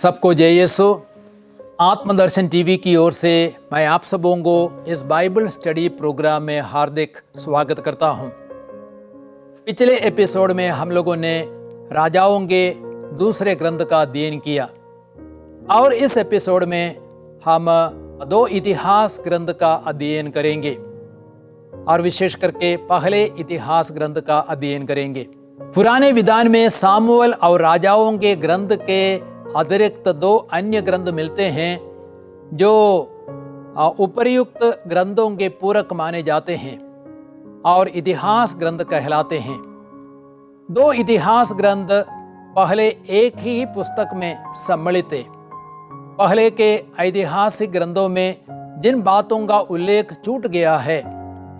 सबको जय यीशु। आत्मदर्शन टीवी की ओर से मैं आप सबों को इस बाइबल स्टडी प्रोग्राम में हार्दिक स्वागत करता हूं। पिछले एपिसोड में हम लोगों ने राजाओं के दूसरे ग्रंथ का अध्ययन किया और इस एपिसोड में हम दो इतिहास ग्रंथ का अध्ययन करेंगे और विशेष करके पहले इतिहास ग्रंथ का अध्ययन करेंगे। पुराने विधान में सामुएल और राजाओं के ग्रंथ के अतिरिक्त दो अन्य ग्रंथ मिलते हैं जो उपर्युक्त ग्रंथों के पूरक माने जाते हैं और इतिहास ग्रंथ कहलाते हैं। दो इतिहास ग्रंथ पहले एक ही पुस्तक में सम्मिलित है। पहले के ऐतिहासिक ग्रंथों में जिन बातों का उल्लेख छूट गया है,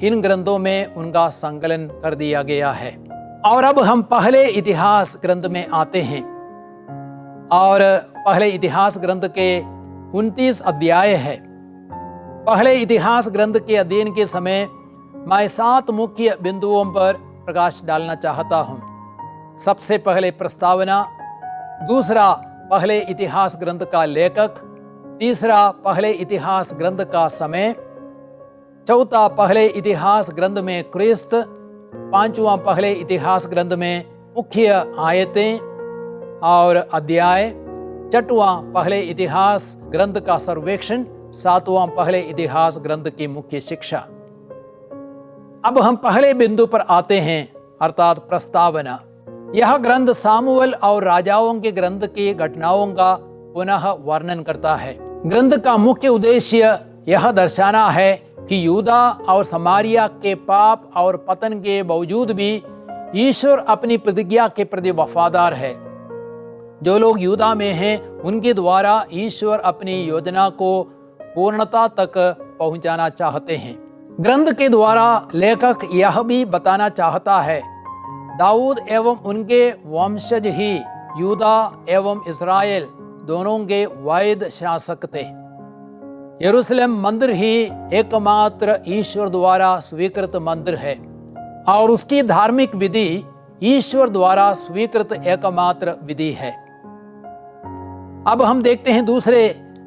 इन ग्रंथों में उनका संकलन कर दिया गया है। और अब हम पहले इतिहास ग्रंथ में आते हैं और पहले इतिहास ग्रंथ के 29 अध्याय है। पहले इतिहास ग्रंथ के अध्ययन के समय मैं 7 मुख्य बिंदुओं पर प्रकाश डालना चाहता हूं। सबसे पहले प्रस्तावना, दूसरा पहले इतिहास ग्रंथ का लेखक, तीसरा पहले इतिहास ग्रंथ का समय, चौथा पहले इतिहास ग्रंथ में क्रिस्त, पांचवा पहले इतिहास ग्रंथ में मुख्य आयतें और अध्याय, छठवां पहले इतिहास ग्रंथ का सर्वेक्षण, सातवां पहले इतिहास ग्रंथ की मुख्य शिक्षा। अब हम पहले बिंदु पर आते हैं अर्थात प्रस्तावना। यह ग्रंथ सामुएल और राजाओं के ग्रंथ की घटनाओं का पुनः वर्णन करता है। ग्रंथ का मुख्य उद्देश्य यह दर्शाना है कि यूदा और समारिया के पाप और पतन के बावजूद भी ईश्वर अपनी प्रतिज्ञा के प्रति वफादार है। जो लोग यूदा में हैं उनके द्वारा ईश्वर अपनी योजना को पूर्णता तक पहुंचाना चाहते हैं। ग्रंथ के द्वारा लेखक यह भी बताना चाहता है दाऊद एवं उनके वंशज ही यूदा एवं इस्राएल दोनों के वैध शासक थे। यरूशलेम मंदिर ही एकमात्र ईश्वर द्वारा स्वीकृत मंदिर है और उसकी धार्मिक विधि ईश्वर द्वारा स्वीकृत एकमात्र विधि है। अब हम देखते हैं दूसरे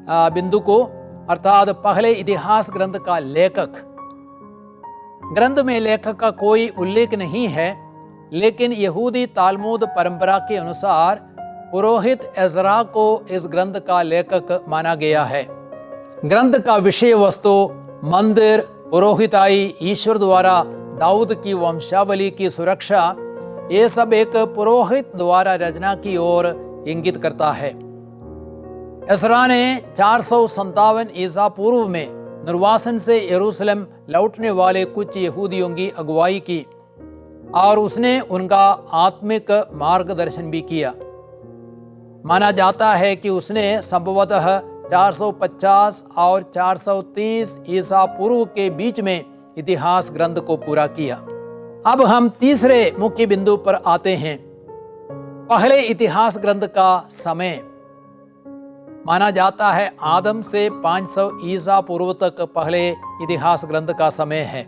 बिंदु को अर्थात पहले इतिहास ग्रंथ का लेखक। ग्रंथ में लेखक का कोई उल्लेख नहीं है, लेकिन यहूदी तालमुद परंपरा के अनुसार पुरोहित एजरा को इस ग्रंथ का लेखक माना गया है। ग्रंथ का विषय वस्तु, मंदिर, पुरोहिताई, ईश्वर द्वारा दाऊद की वंशावली की सुरक्षा, ये सब एक पुरोहित द्वारा रचना की ओर इंगित करता है। एजरा ने 457 ईसा पूर्व में निर्वासन से यरूशलेम लौटने वाले कुछ यहूदियों की अगुवाई की और उसने उनका आत्मिक मार्गदर्शन भी किया। माना जाता है कि उसने संभवतः 450 और 430 ईसा पूर्व के बीच में इतिहास ग्रंथ को पूरा किया। अब हम तीसरे मुख्य बिंदु पर आते हैं। पहले इतिहास ग्रंथ का समय माना जाता है आदम से 500 ईसा पूर्व तक पहले इतिहास ग्रंथ का समय है।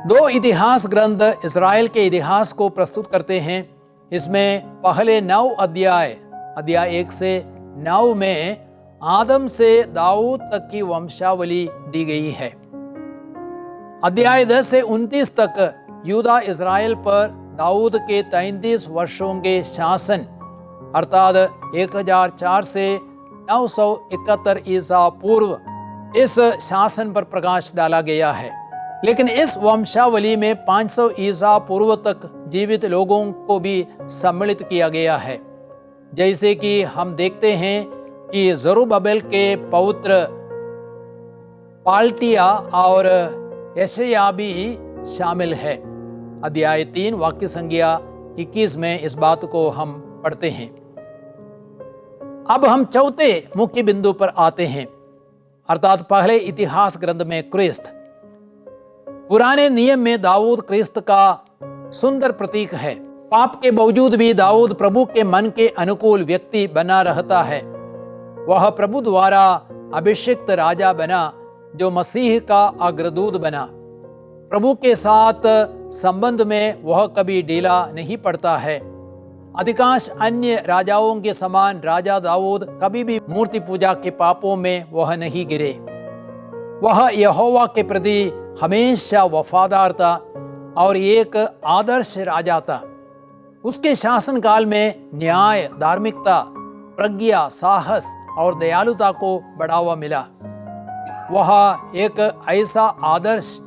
दो इतिहास ग्रंथ इस्राएल के इतिहास को प्रस्तुत करते हैं। इसमें पहले 9 अध्याय 1 से 9 में आदम से दाऊद तक की वंशावली दी गई है। अध्याय 10 से 29 तक यूदा इस्राएल पर दाऊद के 33 वर्षों के शासन अर्थात 1004 से 971 ईसा पूर्व इस शासन पर प्रकाश डाला गया है। लेकिन इस वंशावली में 500 ईसा पूर्व तक जीवित लोगों को भी सम्मिलित किया गया है। जैसे कि हम देखते हैं कि जरुब्बाबेल के पौत्र पाल्टिया और यशायाह भी शामिल है। अध्याय 3 वाक्य संख्या 21 में इस बात को हम पढ़ते हैं। अब हम चौथे मुख्य बिंदु पर आते हैं अर्थात पहले इतिहास ग्रंथ में क्रिस्त। पुराने नियम में दाऊद क्रिस्त का सुंदर प्रतीक है। पाप के बावजूद भी दाऊद प्रभु के मन के अनुकूल व्यक्ति बना रहता है। वह प्रभु द्वारा अभिषिक्त राजा बना जो मसीह का अग्रदूत बना। प्रभु के साथ संबंध में वह कभी ढीला नहीं पड़ता है अधिकांश अन्य राजाओं के समान राजा दाऊद कभी भी मूर्ति पूजा के पापों में वह नहीं गिरे। वह यहोवा के प्रति हमेशा वफादार था और एक आदर्श राजा था। उसके शासनकाल में न्याय, धार्मिकता, प्रज्ञा, साहस और दयालुता को बढ़ावा मिला। वह एक ऐसा आदर्श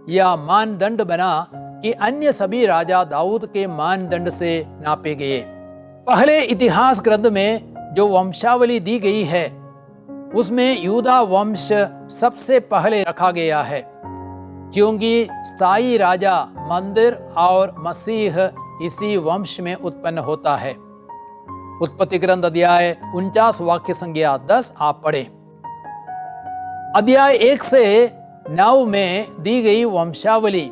या मानदंड बना कि अन्य सभी राजा दाऊद के मानदंड से नापे गए। पहले इतिहास ग्रंथ में जो वंशावली दी गई है उसमें यूदा वंश सबसे पहले रखा गया है, क्योंकि स्थायी राजा, मंदिर और मसीह इसी वंश में उत्पन्न होता है। उत्पत्ति ग्रंथ अध्याय 49 वाक्य संख्या 10 आप पढ़े। अध्याय 1 से 9 में दी गई वंशावली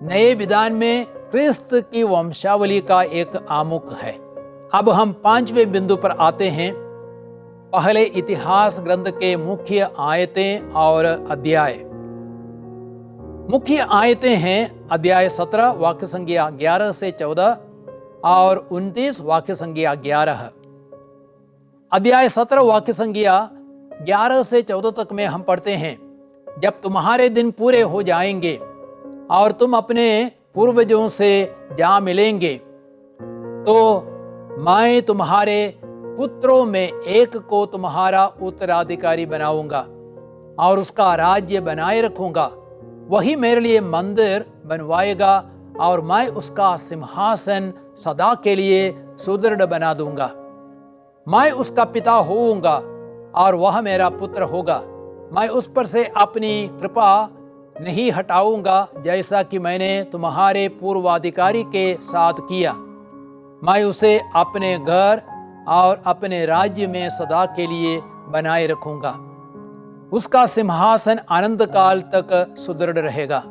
नए विधान में क्रिस्त की वंशावली का एक आमुख है। अब हम 5वें बिंदु पर आते हैं। पहले इतिहास ग्रंथ के मुख्य आयतें और अध्याय। मुख्य आयतें हैं अध्याय 17 वाक्य संख्या 11 से 14 और 29 वाक्य संख्या 11। अध्याय 17 वाक्य संख्या 11 से 14 तक में हम पढ़ते हैं, जब तुम्हारे दिन पूरे हो जाएंगे और तुम अपने पूर्वजों से जा मिलेंगे, तो मैं तुम्हारे पुत्रों में एक को तुम्हारा उत्तराधिकारी बनाऊंगा और उसका राज्य बनाए रखूंगा। वही मेरे लिए मंदिर बनवाएगा और मैं उसका सिंहासन सदा के लिए सुदृढ़ बना दूंगा। मैं उसका पिता होऊंगा और वह मेरा पुत्र होगा। मैं उस पर से अपनी कृपा नहीं हटाऊंगा, जैसा कि मैंने तुम्हारे पूर्वाधिकारी के साथ किया। मैं उसे अपने घर और अपने राज्य में सदा के लिए बनाए रखूंगा। उसका सिंहासन अनंत काल तक सुदृढ़ रहेगा।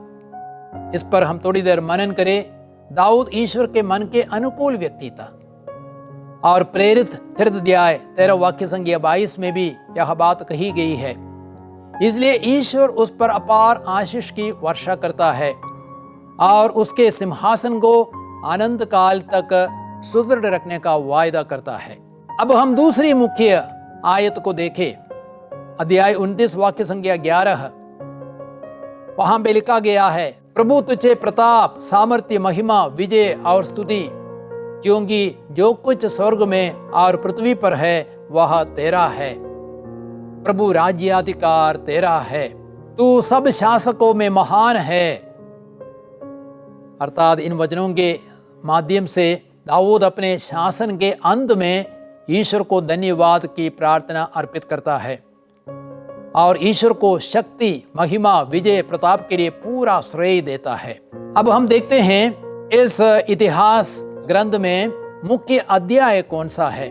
इस पर हम थोड़ी देर मनन करें। दाऊद ईश्वर के मन के अनुकूल व्यक्ति था और प्रेरित चरित्र अध्याय 13 वाक्य संख्या 22 में भी यह बात कही गई है। इसलिए ईश्वर उस पर अपार आशीष की वर्षा करता है और उसके सिंहासन को अनंत काल तक सुदृढ़ रखने का वायदा करता है। अब हम दूसरी मुख्य आयत को देखें। अध्याय 29 वाक्य संख्या 11। वहां पे लिखा गया है, प्रभु तुझे प्रताप, सामर्थ्य, महिमा, विजय और स्तुति, क्योंकि जो कुछ स्वर्ग में और पृथ्वी पर है वह तेरा है। प्रभु राज्याधिकार तेरा है, तू सब शासकों में महान है। अर्थात इन वचनों के माध्यम से दाऊद अपने शासन के अंत में ईश्वर को धन्यवाद की प्रार्थना अर्पित करता है और ईश्वर को शक्ति, महिमा, विजय, प्रताप के लिए पूरा श्रेय देता है। अब हम देखते हैं इस इतिहास ग्रंथ में मुख्य अध्याय कौन सा है।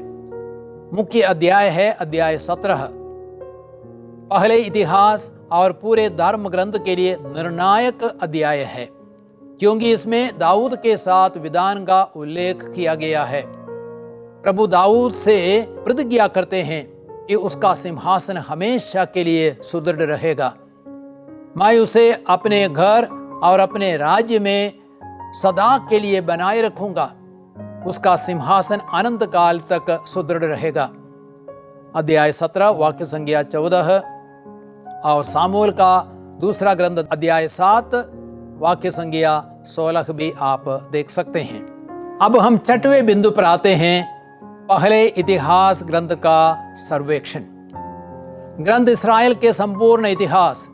मुख्य अध्याय है अध्याय 17। पहले इतिहास और पूरे धर्म ग्रंथ के लिए निर्णायक अध्याय है, क्योंकि इसमें दाऊद के साथ विधान का उल्लेख किया गया है। प्रभु दाऊद से प्रतिज्ञा करते हैं कि उसका सिंहासन हमेशा के लिए सुदृढ़ रहेगा। मैं उसे अपने घर और अपने राज्य में सदा के लिए बनाए रखूंगा। उसका सिंहासन अनंत काल तक सुदृढ़ रहेगा। अध्याय 17 वाक्य संख्या 14 और सामुएल का दूसरा ग्रंथ अध्याय 7 वाक्य संख्या 16 भी आप देख सकते हैं। अब हम 6वें बिंदु पर आते हैं, पहले इतिहास ग्रंथ का सर्वेक्षण। ग्रंथ इस्राएल के संपूर्ण इतिहास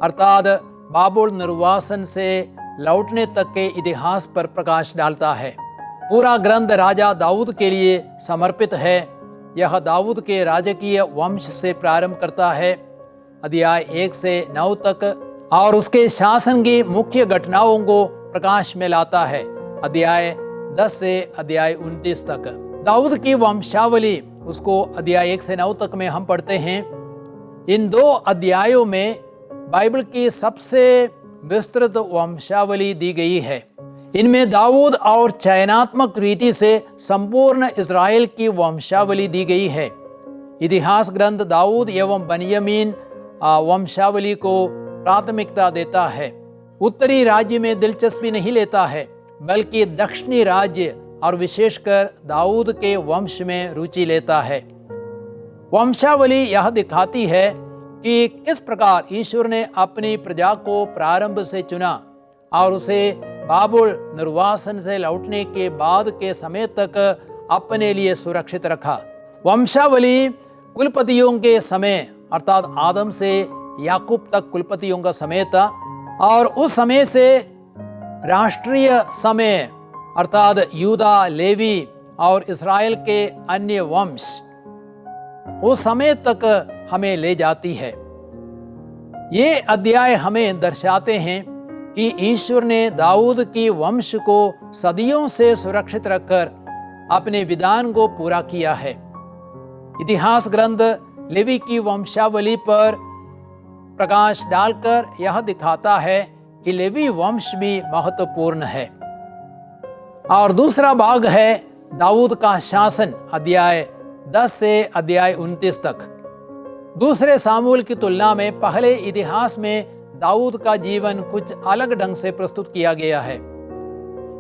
अर्थात बाबुल निर्वासन से लौटने तक के इतिहास पर प्रकाश डालता है। पूरा ग्रंथ राजा दाऊद के लिए समर्पित है। यह दाऊद के राजकीय वंश से प्रारंभ करता है, अध्याय 1 से 9 तक, और उसके शासन की मुख्य घटनाओं को प्रकाश में लाता है, अध्याय 10 से अध्याय 29 तक। दाऊद की वंशावली उसको अध्याय 1 से 9 तक में हम पढ़ते हैं। इन 2 अध्यायों में बाइबल की सबसे विस्तृत वंशावली दी गई है। इनमें दाऊद और चयनात्मक रीति से संपूर्ण इस्राएल की वंशावली दी गई है। इतिहास ग्रंथ दाऊद एवं बनियामीन वंशावली को प्राथमिकता देता है। उत्तरी राज्य में दिलचस्पी नहीं लेता है, बल्कि दक्षिणी राज्य और विशेषकर दाऊद के वंश में रुचि लेता है। वंशावली यह दिखाती है कि किस प्रकार ईश्वर ने अपनी प्रजा को प्रारंभ से चुना और उसे बाबुल निर्वासन से लौटने के बाद के समय तक अपने लिए सुरक्षित रखा। वंशावली कुलपतियों के समय अर्थात आदम से याकूब तक कुलपतियों का समय था और उस समय से राष्ट्रीय समय अर्थात यूदा, लेवी और इस्राएल के अन्य वंश उस समय तक हमें ले जाती है। ये अध्याय हमें दर्शाते हैं कि ईश्वर ने दाऊद की वंश को सदियों से सुरक्षित रखकर अपने विधान को पूरा किया है। इतिहास ग्रंथ लेवी की वंशावली पर प्रकाश डालकर यह दिखाता है कि लेवी वंश भी महत्वपूर्ण है। और दूसरा भाग है दाऊद का शासन, अध्याय 10 से अध्याय 29 तक। दूसरे सामूएल की तुलना में पहले इतिहास में दाऊद का जीवन कुछ अलग ढंग से प्रस्तुत किया गया है।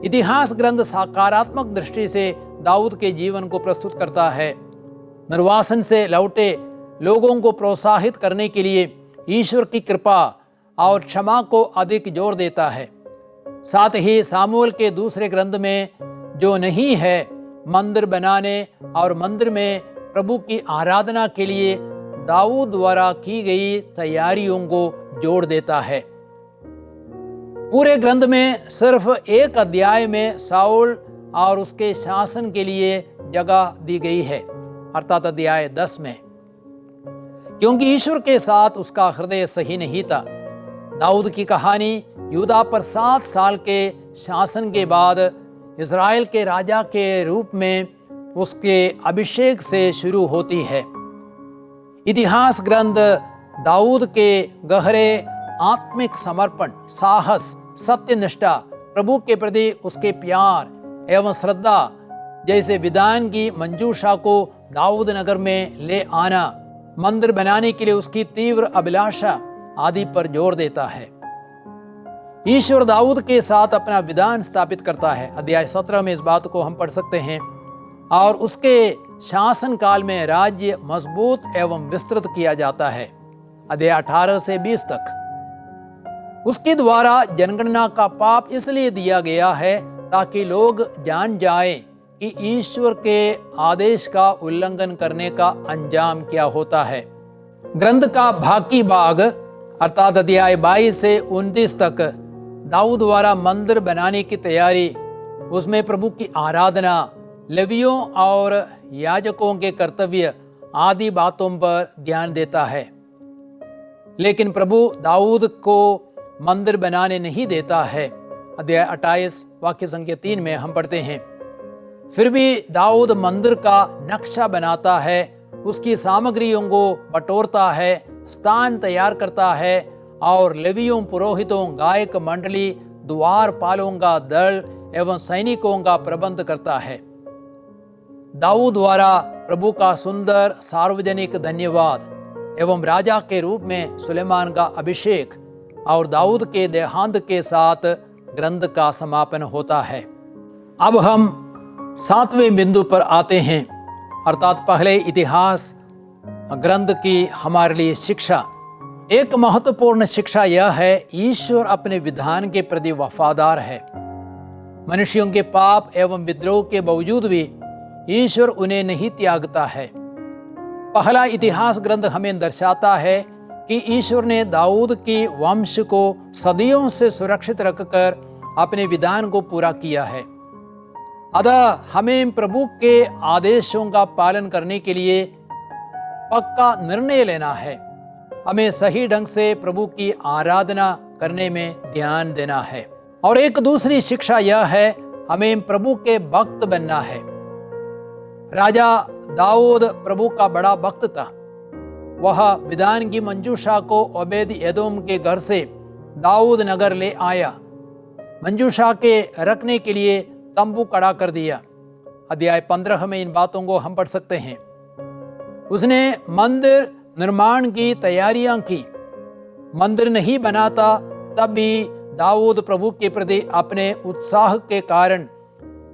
इतिहास ग्रंथ सकारात्मक दृष्टि से दाऊद के जीवन को प्रस्तुत करता है। निर्वासन से लौटे लोगों को प्रोत्साहित करने के लिए ईश्वर की कृपा और क्षमा को अधिक जोर देता है। साथ ही सामूएल के दूसरे ग्रंथ में जो नहीं है, मंदिर बनाने और मंदिर में प्रभु की आराधना के लिए दाऊद द्वारा की गई तैयारियों को जोड़ देता है। पूरे ग्रंथ में सिर्फ एक अध्याय में साउल और उसके शासन के लिए जगह दी गई है, अर्थात अध्याय 10 में, क्योंकि ईश्वर के साथ उसका हृदय सही नहीं था। दाऊद की कहानी यूदा पर 7 साल के शासन के बाद इस्राएल के राजा के रूप में उसके अभिषेक से शुरू होती है। इतिहास ग्रंथ दाऊद के गहरे आत्मिक समर्पण, साहस, सत्यनिष्ठा, प्रभु के प्रति उसके प्यार एवं श्रद्धा जैसे विधान की मंजूषा को दाऊद नगर में ले आना, मंदिर बनाने के लिए उसकी तीव्र अभिलाषा आदि पर जोर देता है। ईश्वर दाऊद के साथ अपना विधान स्थापित करता है। अध्याय 17 में इस बात को हम पढ़ सकते हैं। और उसके शासन काल में राज्य मजबूत एवं विस्तृत किया जाता है, अध्याय 18 से 20 तक। उसके द्वारा जनगणना का पाप इसलिए दिया गया है ताकि लोग जान जाएं कि ईश्वर के आदेश का उल्लंघन करने का अंजाम क्या होता है। ग्रंथ का बाकी भाग अर्थात अध्याय 22 से 29 तक दाऊद द्वारा मंदिर बनाने की तैयारी, उसमें प्रभु की आराधना, लेवियों और याजकों के कर्तव्य आदि बातों पर ध्यान देता है। लेकिन प्रभु दाऊद को मंदिर बनाने नहीं देता है। अध्याय 28 वाक्य संख्या 3 में हम पढ़ते हैं, फिर भी दाऊद मंदिर का नक्शा बनाता है, उसकी सामग्रियों को बटोरता है, स्थान तैयार करता है और लेवियों, पुरोहितों, गायक मंडली, द्वारपालों का दल एवं सैनिकों का प्रबंध करता है। दाऊद द्वारा प्रभु का सुंदर सार्वजनिक धन्यवाद एवं राजा के रूप में सुलेमान का अभिषेक और दाऊद के देहांत के साथ ग्रंथ का समापन होता है। अब हम 7वें बिंदु पर आते हैं, अर्थात पहले इतिहास ग्रंथ की हमारे लिए शिक्षा। एक महत्वपूर्ण शिक्षा यह है, ईश्वर अपने विधान के प्रति वफादार है। मनुष्यों के पाप एवं विद्रोह के बावजूद भी ईश्वर उन्हें नहीं त्यागता है। पहला इतिहास ग्रंथ हमें दर्शाता है कि ईश्वर ने दाऊद की वंश को सदियों से सुरक्षित रखकर अपने विधान को पूरा किया है। अतः हमें प्रभु के आदेशों का पालन करने के लिए पक्का निर्णय लेना है। हमें सही ढंग से प्रभु की आराधना करने में ध्यान देना है। और एक दूसरी शिक्षा यह है, हमें प्रभु के भक्त बनना है। राजा दाऊद प्रभु का बड़ा भक्त था। वह विधान की मंजूषा को ओबेद एदोम के घर से दाऊद नगर ले आया। मंजूषा के रखने के लिए तंबू खड़ा कर दिया। अध्याय 15 में इन बातों को हम पढ़ सकते हैं। उसने मंदिर निर्माण की तैयारियां की। मंदिर नहीं बनाता तब भी दाऊद प्रभु के प्रति अपने उत्साह के कारण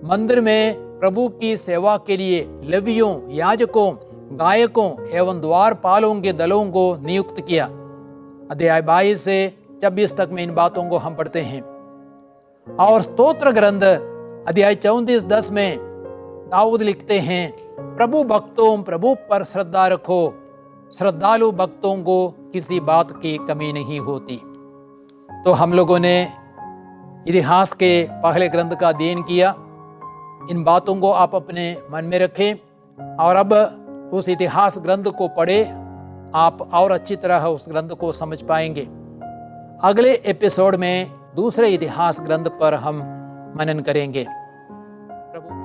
मंदिर में प्रभु की सेवा के लिए लेवियों, याजकों, गायकों एवं द्वारपालों के दलों को नियुक्त किया। अध्याय 22 से 26 तक में इन बातों को हम पढ़ते हैं। और स्तोत्र ग्रंथ अध्याय 34:10 में दाऊद लिखते हैं, प्रभु भक्तों प्रभु पर श्रद्धा रखो, श्रद्धालु भक्तों को किसी बात की कमी नहीं होती। तो हम लोगों ने इतिहास के पहले ग्रंथ का अध्ययन किया। इन बातों को आप अपने मन में रखें और अब उस इतिहास ग्रंथ को पढ़े, आप और अच्छी तरह उस ग्रंथ को समझ पाएंगे। अगले एपिसोड में दूसरे इतिहास ग्रंथ पर हम मनन करेंगे। प्रभु